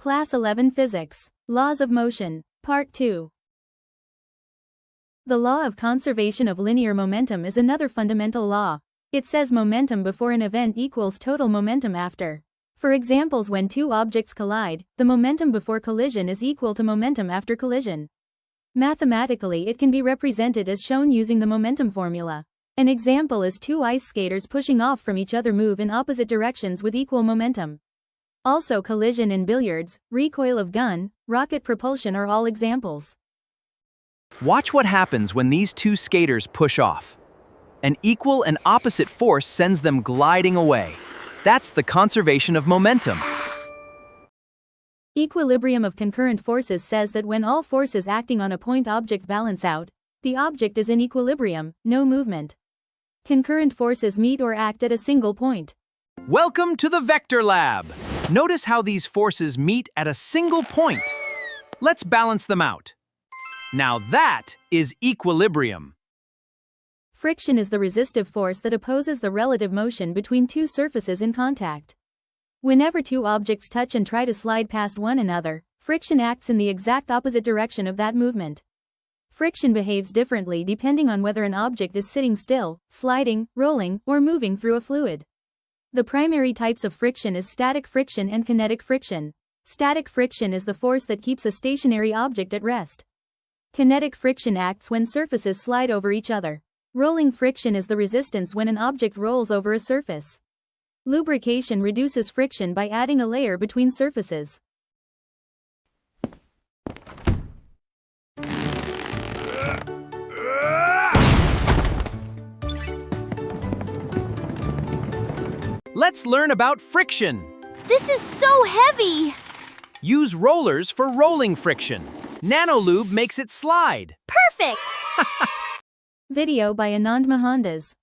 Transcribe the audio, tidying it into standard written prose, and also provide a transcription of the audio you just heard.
Class 11 Physics, Laws of Motion, Part 2. The law of conservation of linear momentum is another fundamental law. It says momentum before an event equals total momentum after. For examples, when two objects collide, the momentum before collision is equal to momentum after collision. Mathematically, it can be represented as shown using the momentum formula. An example is two ice skaters pushing off from each other move in opposite directions with equal momentum. Also, collision in billiards, recoil of gun, rocket propulsion are all examples. Watch what happens when these two skaters push off. An equal and opposite force sends them gliding away. That's the conservation of momentum. Equilibrium of concurrent forces says that when all forces acting on a point object balance out, the object is in equilibrium, no movement. Concurrent forces meet or act at a single point. Welcome to the Vector Lab. Notice how these forces meet at a single point. Let's balance them out. Now that is equilibrium. Friction is the resistive force that opposes the relative motion between two surfaces in contact. Whenever two objects touch and try to slide past one another, friction acts in the exact opposite direction of that movement. Friction behaves differently depending on whether an object is sitting still, sliding, rolling, or moving through a fluid. The primary types of friction is static friction and kinetic friction. Static friction is the force that keeps a stationary object at rest. Kinetic friction acts when surfaces slide over each other. Rolling friction is the resistance when an object rolls over a surface. Lubrication reduces friction by adding a layer between surfaces. Let's learn about friction. This is so heavy! Use rollers for rolling friction. Nanolube makes it slide. Perfect! Video by Anand Mohandas.